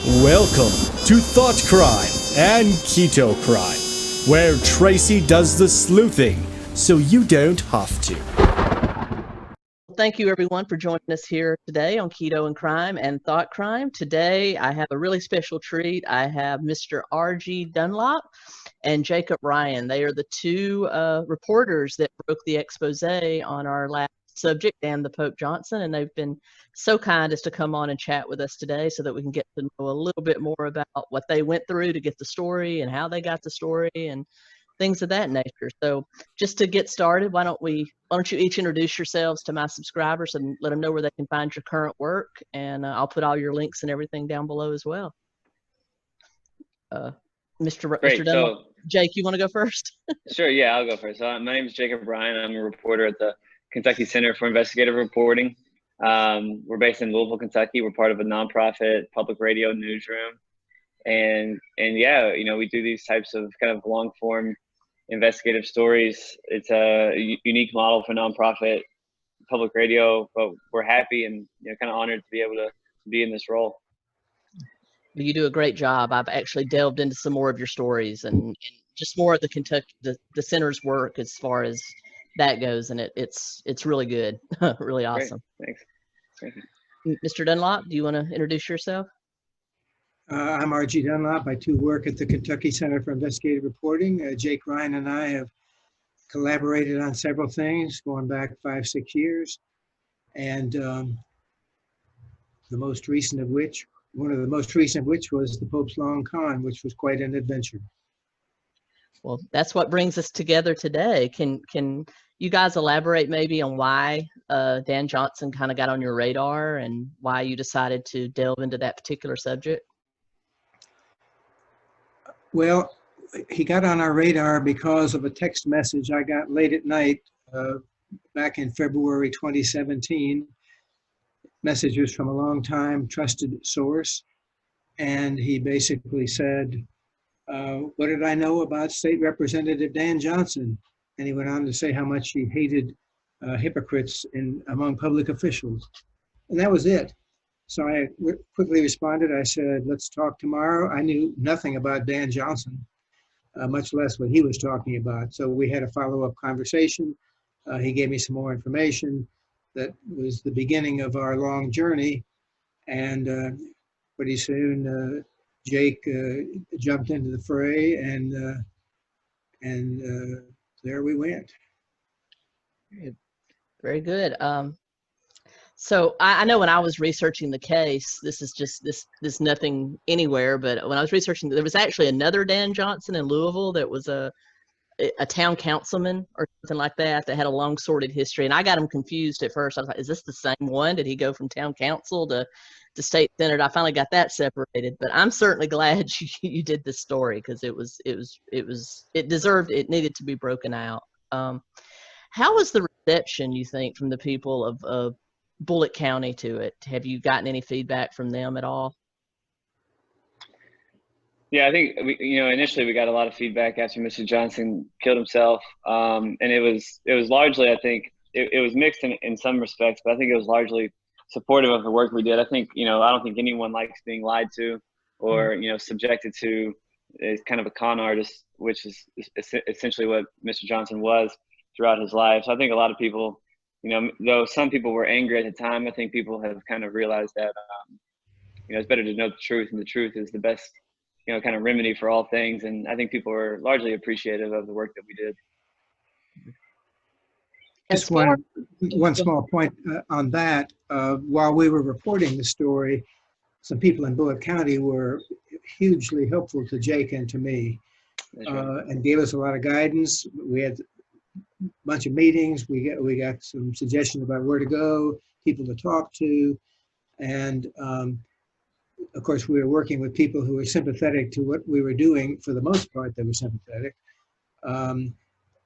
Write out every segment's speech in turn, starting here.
Welcome to Thought Crime and Keto Crime, where Tracy does the sleuthing so you don't have to. Thank you everyone for joining us here today on Keto and Crime and Thought Crime. Today I have a really special treat. I have Mr. R.G. Dunlop and Jacob Ryan. They are the two reporters that broke the expose on our last subject, Dan the Pope Johnson, and they've been so kind as to come on and chat with us today so that we can get to know a little bit more about what they went through to get the story and how they got the story and things of that nature. So just to get started, why don't you each introduce yourselves to my subscribers and let them know where they can find your current work, and I'll put all your links and everything down below as well. Mr. Dunlop, Jake, you want to go first? Sure, yeah, I'll go first. My name is Jacob Ryan. I'm a reporter at the Kentucky Center for Investigative Reporting. We're based in Louisville, Kentucky. We're part of a nonprofit public radio newsroom. And yeah, you know, we do these types of kind of long form investigative stories. It's a unique model for nonprofit public radio, but we're happy and, you know, kind of honored to be able to be in this role. You do a great job. I've actually delved into some more of your stories and just more of the Kentucky, the center's work as far as that goes, and it's really good. Really awesome. Great. Thanks. Thank you. Mr. Dunlop, do you want to introduce yourself? I'm R.G. Dunlop. I too work at the Kentucky Center for Investigative Reporting. Jake Ryan and I have collaborated on several things going back 5-6 years, and one of the most recent of which was the Pope's Long Con, which was quite an adventure. Well, that's what brings us together today. Can you guys elaborate maybe on why Dan Johnson kind of got on your radar and why you decided to delve into that particular subject? Well, he got on our radar because of a text message I got late at night back in February 2017. Message was from a long-time trusted source, and he basically said, what did I know about State Representative Dan Johnson? And he went on to say how much he hated hypocrites among public officials. And that was it. So I quickly responded. I said, let's talk tomorrow. I knew nothing about Dan Johnson, much less what he was talking about. So we had a follow-up conversation. He gave me some more information. That was the beginning of our long journey. And pretty soon, Jake jumped into the fray, and there we went. Very good. So I know when I was researching the case, this is nothing anywhere, but when I was researching, there was actually another Dan Johnson in Louisville that was a town councilman or something like that had a long sordid history, and I got him confused at first. I was like, is this the same one? Did he go from town council to state senator? I finally got that separated, but I'm certainly glad you did this story because it needed to be broken out. How was the reception, you think, from the people of Bullitt County to it? Have you gotten any feedback from them at all? Yeah, I think initially we got a lot of feedback after Mr. Johnson killed himself, and it was largely, I think, it was mixed in some respects, but I think it was largely supportive of the work we did. I think I don't think anyone likes being lied to or subjected to is kind of a con artist, which is essentially what Mr. Johnson was throughout his life. So I think a lot of people, though some people were angry at the time, I think people have kind of realized that it's better to know the truth, and the truth is the best kind of remedy for all things. And I think people are largely appreciative of the work that we did. Just one small point on that. While we were reporting the story, some people in Bullitt County were hugely helpful to Jake and to me, and gave us a lot of guidance. We had a bunch of meetings. We got some suggestions about where to go, people to talk to, and of course, we were working with people who were sympathetic to what we were doing. For the most part, they were sympathetic.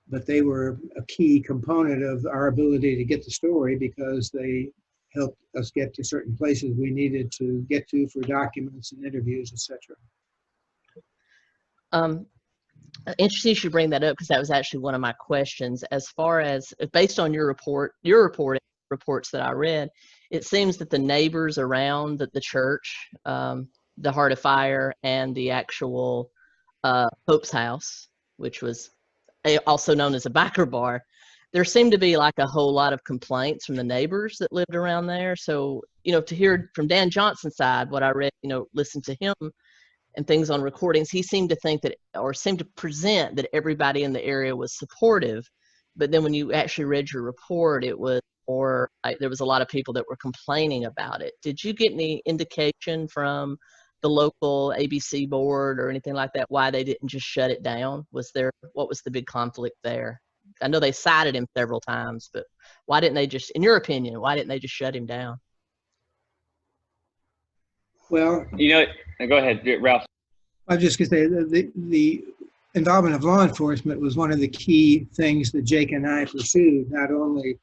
But they were a key component of our ability to get the story because they helped us get to certain places we needed to get to for documents and interviews, etc. Interesting you should bring that up because that was actually one of my questions. As far as based on your reports that I read, it seems that the neighbors around the church the Heart of Fire and the actual Pope's House, which was also known as a biker bar, there seemed to be like a whole lot of complaints from the neighbors that lived around there. So, to hear from Dan Johnson's side, what I read, listened to him and things on recordings, he seemed to think that, or seemed to present that everybody in the area was supportive. But then when you actually read your report, it was, or there was a lot of people that were complaining about it. Did you get any indication from the local ABC board or anything like that why they didn't just shut it down? What was the big conflict there? I know they cited him several times, but why didn't they just, in your opinion, why didn't they just shut him down? Well, go ahead, Ralph. I was just going to say the involvement of law enforcement was one of the key things that Jake and I pursued, not only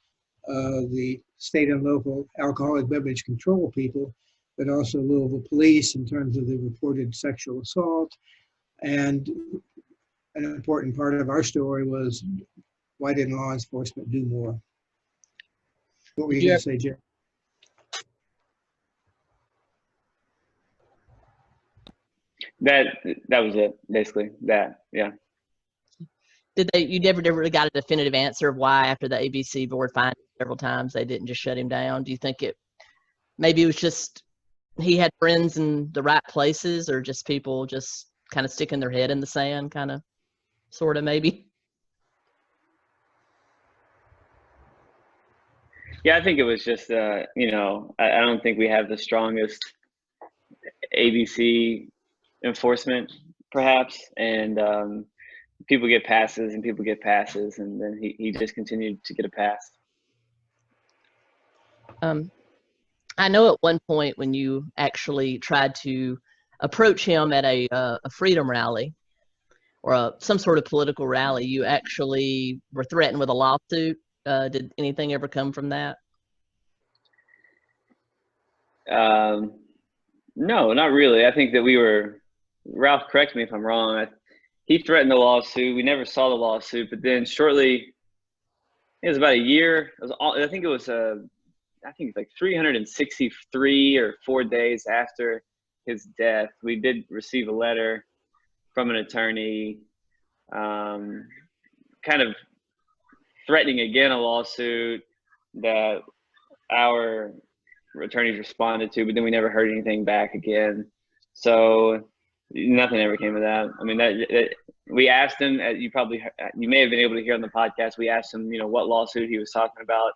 the state and local alcoholic beverage control people, but also Louisville police in terms of the reported sexual assault. And an important part of our story was, why didn't law enforcement do more? What were you going to say, Jake? That was it, basically. That, yeah. You never really got a definitive answer of why, after the ABC board found him several times, they didn't just shut him down? Do you think maybe it was just he had friends in the right places, or just people just kind of sticking their head in the sand, kind of, sort of, maybe? Yeah, I think it was just, I don't think we have the strongest ABC enforcement, perhaps, and people get passes and people get passes, and then he just continued to get a pass. I know at one point when you actually tried to approach him at a freedom rally or some sort of political rally, you actually were threatened with a lawsuit. Did anything ever come from that? No, not really. I think that Ralph, correct me if I'm wrong, he threatened the lawsuit. We never saw the lawsuit, but then shortly, it was about a year. I think like 363 or 4 days after his death, we did receive a letter from an attorney, kind of threatening again a lawsuit that our attorneys responded to, but then we never heard anything back again. So nothing ever came of that. I mean, we asked him, you may have been able to hear on the podcast, we asked him, what lawsuit he was talking about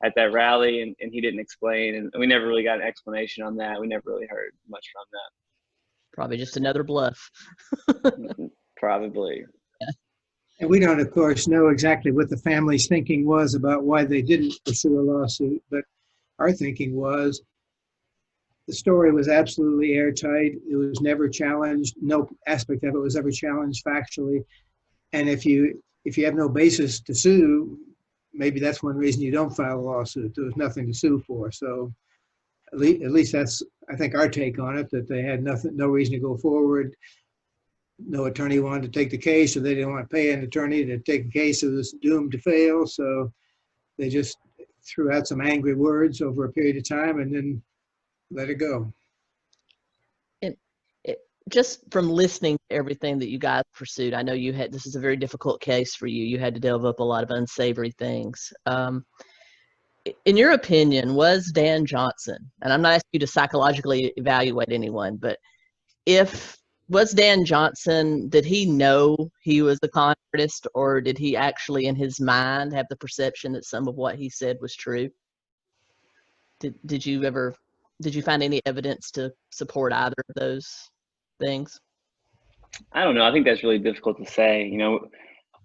at that rally, and he didn't explain, and we never really got an explanation on that. We never really heard much from that. Probably just another bluff. Probably. And we don't, of course, know exactly what the family's thinking was about why they didn't pursue a lawsuit, but our thinking was the story was absolutely airtight. It was never challenged. No aspect of it was ever challenged factually. And if you have no basis to sue, maybe that's one reason you don't file a lawsuit. There was nothing to sue for. So at least that's, I think, our take on it, that they had no reason to go forward. No attorney wanted to take the case, so they didn't want to pay an attorney to take a case that was doomed to fail. So they just threw out some angry words over a period of time and then let it go. And just from listening to everything that you guys pursued, I know this is a very difficult case for you. You had to delve up a lot of unsavory things. In your opinion, was Dan Johnson, and I'm not asking you to psychologically evaluate anyone, but was Dan Johnson, did he know he was a con artist, or did he actually in his mind have the perception that some of what he said was true? Did you find any evidence to support either of those things? I don't know. I think that's really difficult to say.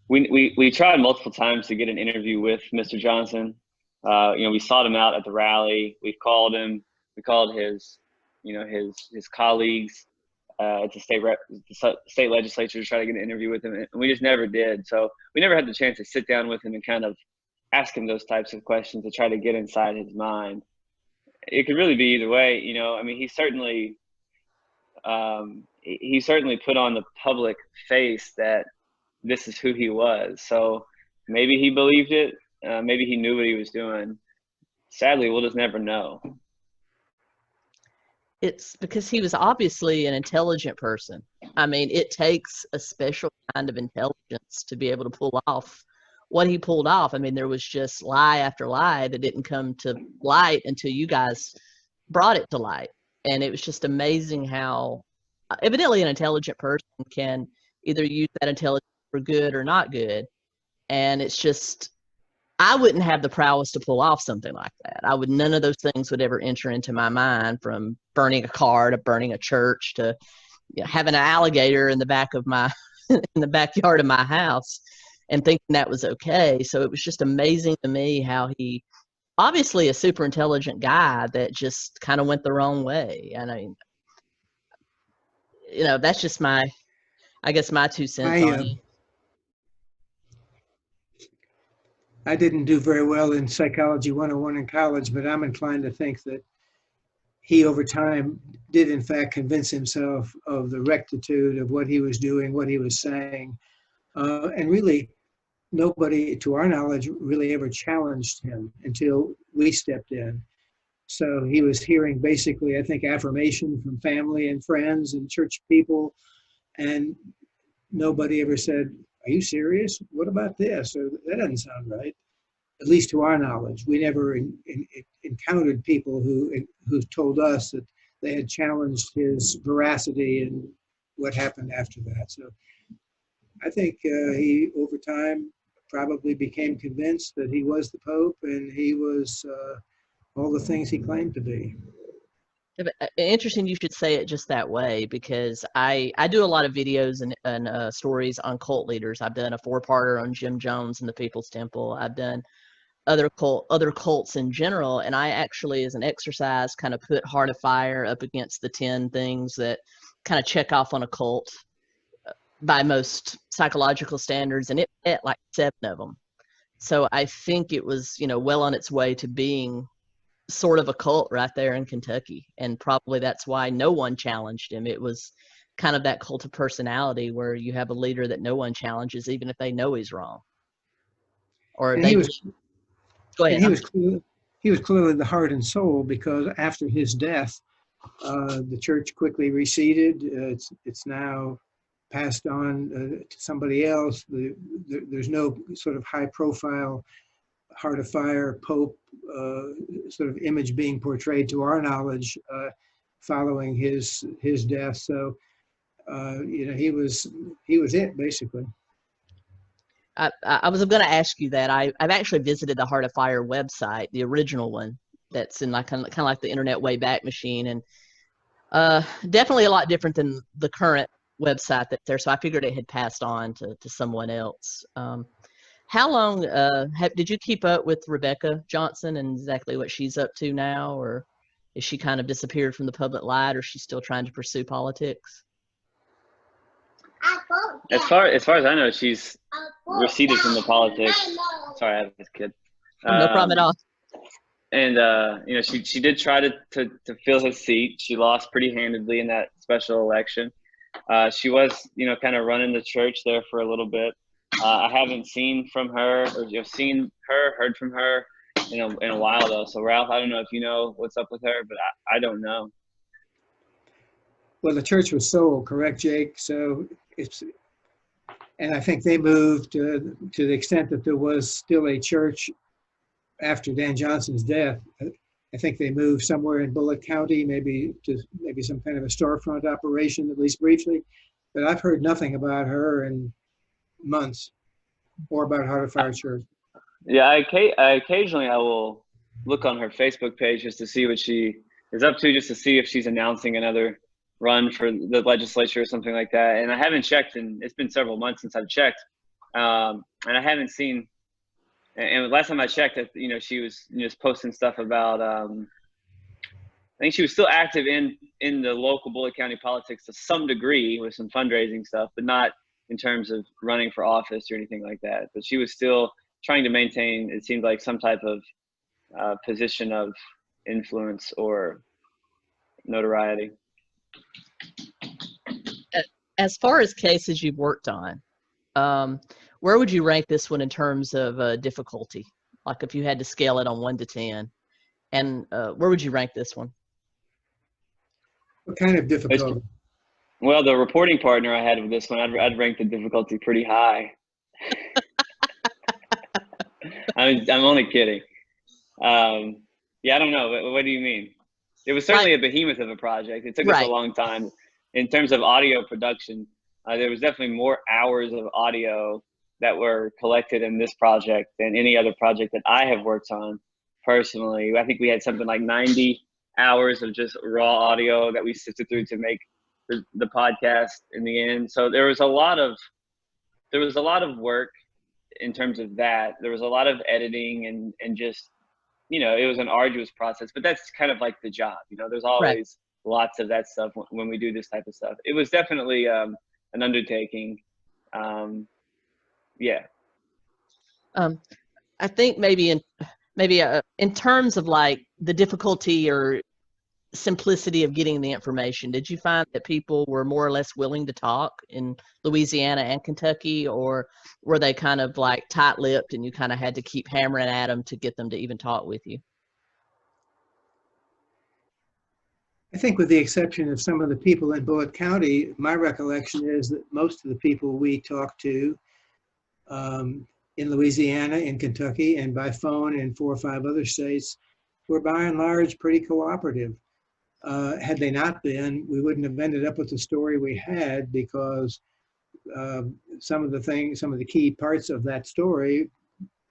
We tried multiple times to get an interview with Mr. Johnson. We sought him out at the rally. We called him. We called his colleagues at the state legislature to try to get an interview with him, and we just never did. So we never had the chance to sit down with him and kind of ask him those types of questions to try to get inside his mind. It could really be either way. I mean, he certainly put on the public face that this is who he was. So maybe he believed it. Maybe he knew what he was doing. Sadly, we'll just never know. It's because he was obviously an intelligent person. I mean, it takes a special kind of intelligence to be able to pull off what he pulled off. I mean, there was just lie after lie that didn't come to light until you guys brought it to light. And it was just amazing how evidently an intelligent person can either use that intelligence for good or not good. And it's just, I wouldn't have the prowess to pull off something like that. None of those things would ever enter into my mind, from burning a car to burning a church to having an alligator in the back of my, in the backyard of my house and thinking that was okay. So it was just amazing to me how he, obviously a super intelligent guy, that just kind of went the wrong way. And I mean, that's just I guess my 2 cents on it. I didn't do very well in Psychology 101 in college, but I'm inclined to think that he, over time, did in fact convince himself of the rectitude of what he was doing, what he was saying. And really, nobody, to our knowledge, really ever challenged him until we stepped in. So he was hearing basically, I think, affirmation from family and friends and church people, and nobody ever said, "Are you serious? What about this?" Or "That doesn't sound right." At least to our knowledge, we never encountered people who told us that they had challenged his veracity and what happened after that. So I think he, over time, probably became convinced that he was the Pope and he was all the things he claimed to be. Interesting you should say it just that way, because I do a lot of videos and stories on cult leaders. I've done a 4-parter on Jim Jones and the People's Temple. I've done other cults in general, and I actually, as an exercise, kind of put Heart of Fire up against the 10 things that kind of check off on a cult by most psychological standards, and it met like 7 of them. So I think it was, well on its way to being sort of a cult right there in Kentucky. And probably that's why no one challenged him. It was kind of that cult of personality where you have a leader that no one challenges, even if they know he's wrong. Or and they go ahead. He was clearly the heart and soul, because after his death, the church quickly receded. It's now passed on to somebody else. There's no sort of high-profile Heart of Fire Pope sort of image being portrayed to our knowledge following his death. So he was it, basically. I was going to ask you that. I've actually visited the Heart of Fire website, the original one, that's in like kind of like the Internet Wayback Machine, and definitely a lot different than the current website that's there. So I figured it had passed on to someone else. How long did you keep up with Rebecca Johnson and exactly what she's up to now, or is she kind of disappeared from the public light, or is she still trying to pursue politics? As far as I know, she's receded from the politics. Sorry, I have this kid. No problem at all. And she did try to fill his seat. She lost pretty handedly in that special election. She was kind of running the church there for a little bit. I haven't seen from her, or heard from her in a while though. So Ralph, I don't know if you know what's up with her, but I don't know. Well, the church was sold, correct, Jake? So and I think they moved to the extent that there was still a church after Dan Johnson's death. I think they moved somewhere in Bullitt County, maybe some kind of a storefront operation, at least briefly. But I've heard nothing about her in months, or about Heart of Fire Church. Yeah, occasionally I will look on her Facebook page just to see what she is up to, just to see if she's announcing another run for the legislature or something like that. And I haven't checked, and it's been several months since I've checked, and I haven't seen. And last time I checked, she was just posting stuff about. I think she was still active in the local Bullitt County politics to some degree with some fundraising stuff, but not in terms of running for office or anything like that. But she was still trying to maintain, it seemed like, some type of position of influence or notoriety. As far as cases you've worked on, where would you rank this one in terms of difficulty? Like if you had to scale it on 1 to 10, and where would you rank this one? What kind of difficulty? Well, the reporting partner I had with this one, I'd rank the difficulty pretty high. I'm only kidding. Yeah, I don't know. What do you mean? It was certainly a behemoth of a project. It took us a long time. In terms of audio production, there was definitely more hours of audio that were collected in this project than any other project that I have worked on personally. I think we had something like 90 hours of just raw audio that we sifted through to make the podcast in the end. So there was a lot of work in terms of that. There was a lot of editing and just, it was an arduous process, but that's kind of like the job. There's always lots of that stuff when we do this type of stuff. It was definitely an undertaking. Yeah. I think maybe in terms of like the difficulty or simplicity of getting the information, did you find that people were more or less willing to talk in Louisiana and Kentucky, or were they kind of like tight-lipped and you kind of had to keep hammering at them to get them to even talk with you? I think with the exception of some of the people in Bullitt County, my recollection is that most of the people we talked to in Louisiana, in Kentucky, and by phone in 4 or 5 other states were by and large pretty cooperative. Had they not been, we wouldn't have ended up with the story we had, because some of the key parts of that story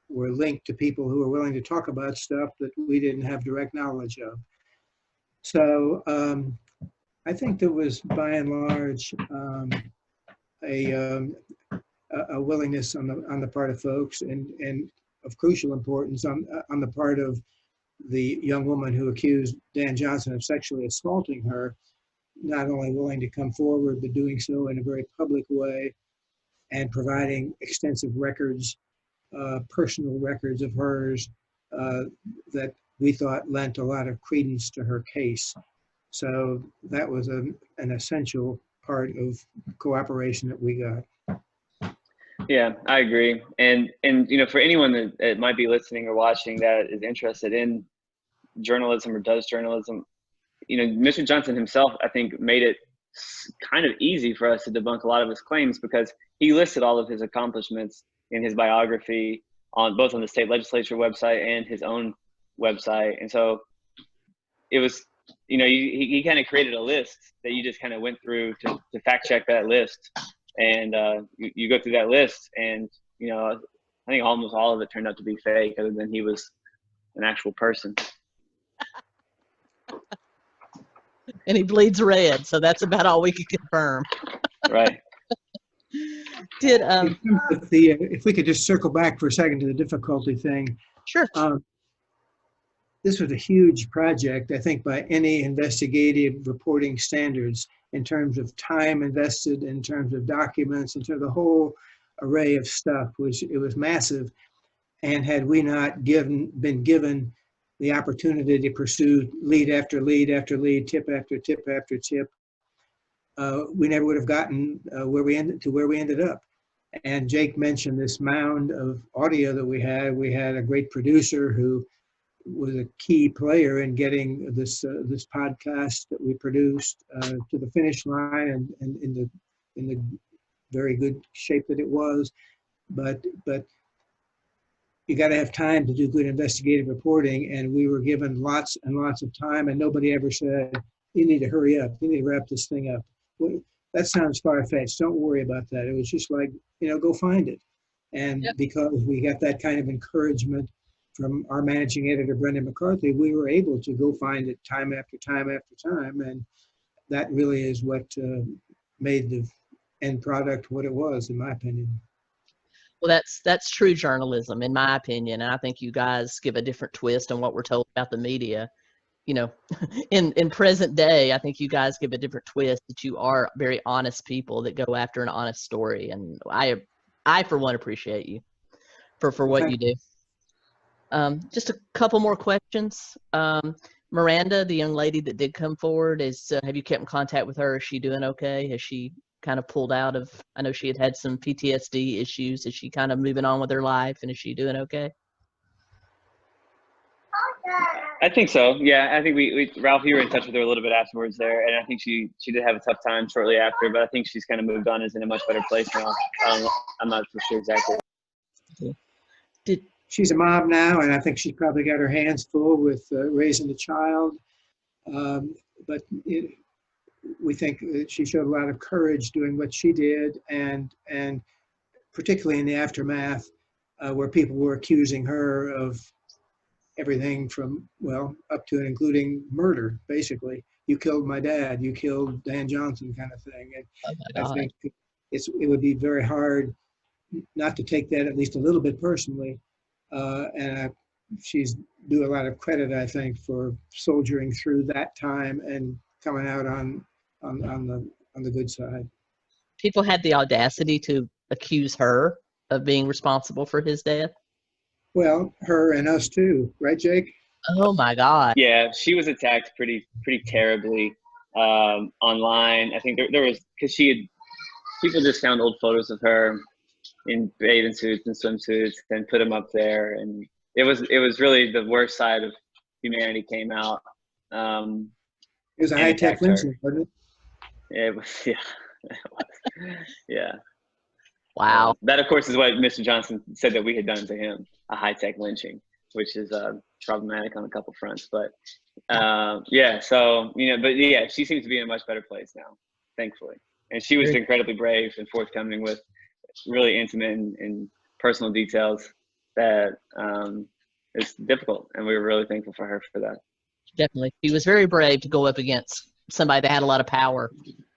were linked to people who were willing to talk about stuff that we didn't have direct knowledge of. So I think there was by and large a willingness on the part of folks, and of crucial importance on the part of the young woman who accused Dan Johnson of sexually assaulting her, not only willing to come forward, but doing so in a very public way and providing extensive records, personal records of hers that we thought lent a lot of credence to her case. So that was an essential part of cooperation that we got. Yeah, I agree. And for anyone that might be listening or watching that is interested in journalism or does journalism, Mr. Johnson himself, I think, made it kind of easy for us to debunk a lot of his claims, because he listed all of his accomplishments in his biography both on the state legislature website and his own website. And so it was, he kind of created a list that you just kind of went through to fact check that list. And you go through that list, and I think almost all of it turned out to be fake, other than he was an actual person. And he bleeds red, so that's about all we can confirm. Right. If we could just circle back for a second to the difficulty thing. Sure. This was a huge project, I think, by any investigative reporting standards, in terms of time invested, in terms of documents, in terms of the whole array of stuff. It was massive. And had we not been given the opportunity to pursue lead after lead after lead, tip after tip after tip, we never would have gotten where we ended up. And Jake mentioned this mound of audio that we had. We had a great producer who was a key player in getting this podcast that we produced to the finish line, and in the very good shape that it was. But you got to have time to do good investigative reporting, and we were given lots and lots of time, and nobody ever said, "You need to hurry up. You need to wrap this thing up." Well, that sounds far-fetched. Don't worry about that. It was just like, go find it. And because we got that kind of encouragement from our managing editor, Brendan McCarthy, we were able to go find it time after time after time. And that really is what made the end product what it was, in my opinion. Well, that's true journalism, in my opinion. And I think you guys give a different twist on what we're told about the media. In present day, I think you guys give a different twist, that you are very honest people that go after an honest story. And I for one, appreciate you for what you do. Just a couple more questions. Miranda, the young lady that did come forward, have you kept in contact with her? Is she doing okay? Has she kind of pulled out of, I know she had some PTSD issues. Is she kind of moving on with her life, and is she doing okay? I think so. Yeah, I think we Ralph, you were in touch with her a little bit afterwards there, and I think she did have a tough time shortly after, but I think she's kind of moved on, is in a much better place now. I'm not for sure exactly. She's a mom now, and I think she probably got her hands full with raising a child. But we think that she showed a lot of courage doing what she did, and particularly in the aftermath, where people were accusing her of everything from, well, up to and including murder, basically. You killed my dad, you killed Dan Johnson, kind of thing. And Oh my I God. think it would be very hard not to take that at least a little bit personally. She's due a lot of credit, I think, for soldiering through that time and coming out on the good side. People had the audacity to accuse her of being responsible for his death. Well, her and us too, right, Jake? Oh my God. Yeah, she was attacked pretty terribly online. I think there was, because people just found old photos of her in bathing suits and swimsuits and put them up there, and it was really the worst side of humanity came out. It was a high-tech lynching, wasn't it? It was, yeah. It was. Yeah. Wow. That, of course, is what Mr. Johnson said that we had done to him, a high-tech lynching, which is problematic on a couple fronts. But yeah, so, but yeah, she seems to be in a much better place now, thankfully. And she was incredibly brave and forthcoming with really intimate and personal details that is difficult. And we were really thankful for her for that. Definitely. She was very brave to go up against somebody that had a lot of power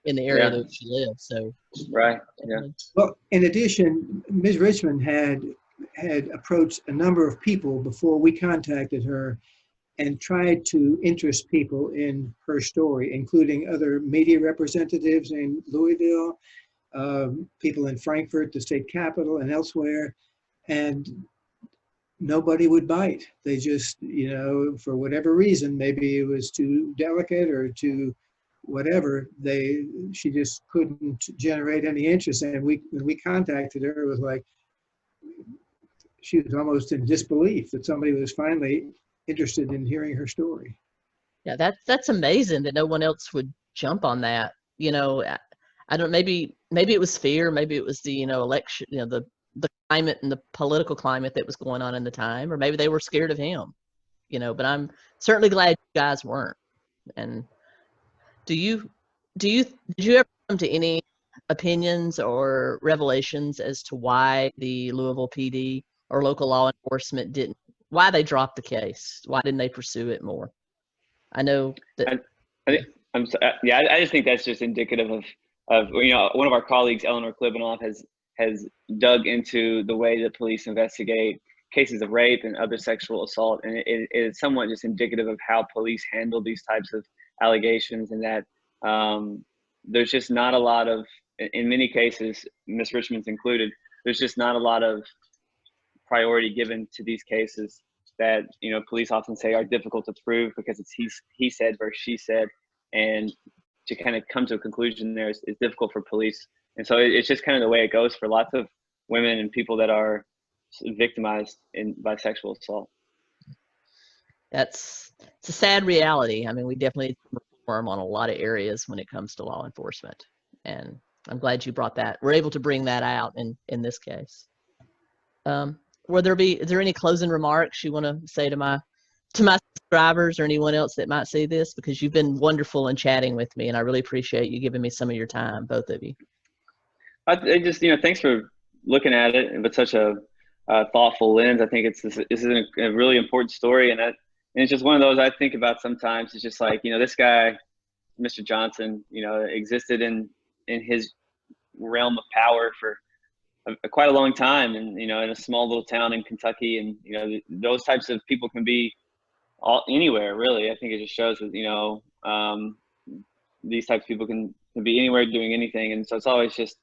in the area that she lived. So right. Yeah. Well, in addition, Ms. Richmond had approached a number of people before we contacted her and tried to interest people in her story, including other media representatives in Louisville, people in Frankfurt, the state capital, and elsewhere, and nobody would bite. They just, for whatever reason, maybe it was too delicate or too whatever, she just couldn't generate any interest. And when we contacted her, it was like she was almost in disbelief that somebody was finally interested in hearing her story. Yeah, that's amazing that no one else would jump on that. I don't, maybe it was fear, maybe it was the election, the climate and the political climate that was going on in the time, or maybe they were scared of him. But I'm certainly glad you guys weren't. And did you ever come to any opinions or revelations as to why the Louisville PD or local law enforcement why they dropped the case? Why didn't they pursue it more? I know that. I just think that's just indicative of one of our colleagues, Eleanor Klibanoff, has dug into the way that police investigate cases of rape and other sexual assault, and it is somewhat just indicative of how police handle these types of allegations, and that there's just not a lot of, in many cases, Ms. Richmond's included, there's just not a lot of priority given to these cases that police often say are difficult to prove because it's he said versus she said, and to kind of come to a conclusion there is difficult for police. And so it's just kind of the way it goes for lots of women and people that are victimized by sexual assault. It's a sad reality. I mean, we definitely reform on a lot of areas when it comes to law enforcement, and I'm glad you brought that. We're able to bring that out in this case. Is there any closing remarks you want to say to my subscribers or anyone else that might see this? Because you've been wonderful in chatting with me, and I really appreciate you giving me some of your time, both of you. I just, thanks for looking at it with such a thoughtful lens. I think this is a really important story, and it's just one of those I think about sometimes. It's just like, this guy, Mr. Johnson, existed in his realm of power for quite a long time, and in a small little town in Kentucky, and those types of people can be anywhere, really. I think it just shows that these types of people can be anywhere doing anything, and so it's always just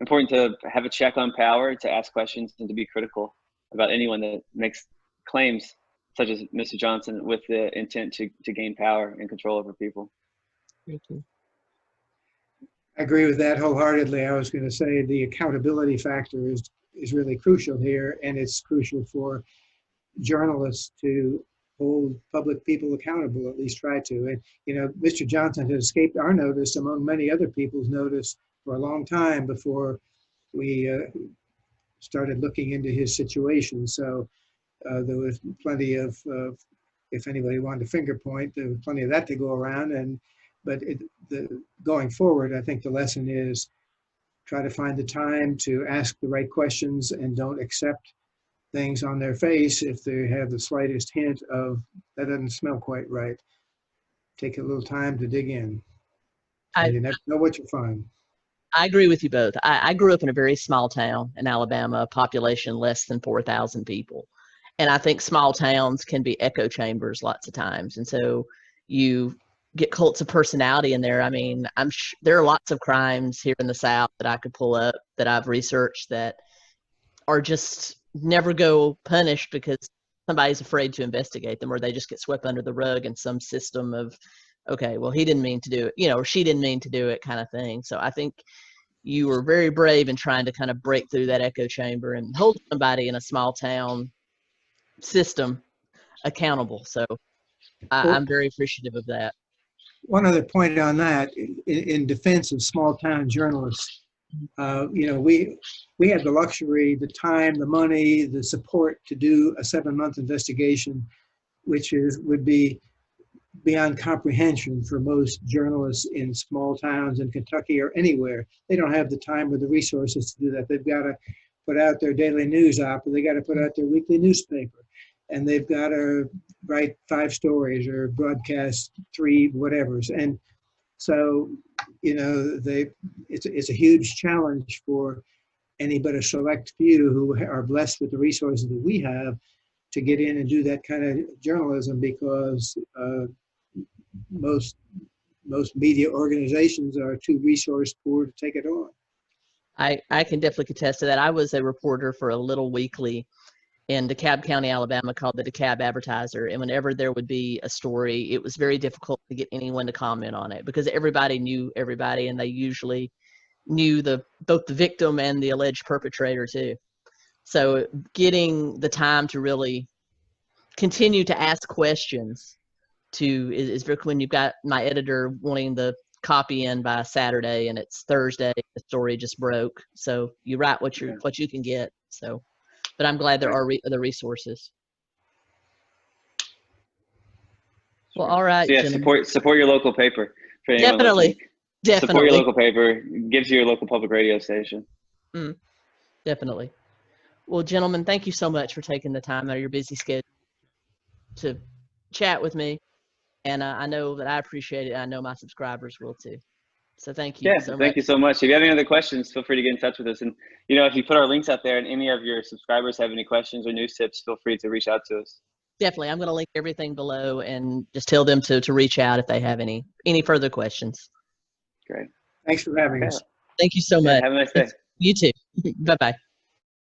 important to have a check on power, to ask questions, and to be critical about anyone that makes claims such as Mr. Johnson with the intent to gain power and control over people. Thank you. I agree with that wholeheartedly. I was going to say the accountability factor is really crucial here, and it's crucial for journalists to hold public people accountable, at least try to. And, you know, Mr. Johnson has escaped our notice among many other people's notice for a long time before we started looking into his situation. So there was plenty of, if anybody wanted to finger point, there was plenty of that to go around. But going forward, I think the lesson is try to find the time to ask the right questions and don't accept things on their face if they have the slightest hint of that doesn't smell quite right. Take a little time to dig in. And you never know what you find. I agree with you both. I grew up in a very small town in Alabama, population less than 4,000 people. And I think small towns can be echo chambers lots of times. And so you get cults of personality in there. I mean, there are lots of crimes here in the South that I could pull up that I've researched that are just never go punished because somebody's afraid to investigate them, or they just get swept under the rug in some system of, okay, well, he didn't mean to do it, you know, or she didn't mean to do it kind of thing. So I think you were very brave in trying to kind of break through that echo chamber and hold somebody in a small town system accountable. So I'm very appreciative of that. One other point on that, in defense of small town journalists, you know, we have the luxury, the time, the money, the support to do a 7-month investigation, which would be beyond comprehension for most journalists in small towns in Kentucky or anywhere. They don't have the time or the resources to do that. They've got to put out their daily news op, or they got to put out their weekly newspaper, and they've got to write 5 stories or broadcast 3 whatevers. And so, you know, it's a huge challenge for any but a select few who are blessed with the resources that we have to get in and do that kind of journalism, because most media organizations are too resource poor to take it on. I can definitely contest to that. I was a reporter for a little weekly in DeKalb County, Alabama, called the DeKalb Advertiser. And whenever there would be a story, it was very difficult to get anyone to comment on it because everybody knew everybody, and they usually knew both the victim and the alleged perpetrator too. So getting the time to really continue to ask questions is very, when you've got my editor wanting the copy in by Saturday and it's Thursday, the story just broke. So you write what you can get. So, but I'm glad there are the resources. Well, all right. So yeah, support your local paper. For anyone listening. Definitely. Support your local paper. Gives you your local public radio station. Definitely. Well, gentlemen, thank you so much for taking the time out of your busy schedule to chat with me. And I know that I appreciate it. I know my subscribers will too. So thank you so much. Thank you so much. If you have any other questions, feel free to get in touch with us. And, you know, if you put our links out there and any of your subscribers have any questions or news tips, feel free to reach out to us. Definitely. I'm going to link everything below and just tell them to reach out if they have any further questions. Great. Thanks for having us. Thank you so much. Have a nice day. You too. Bye-bye.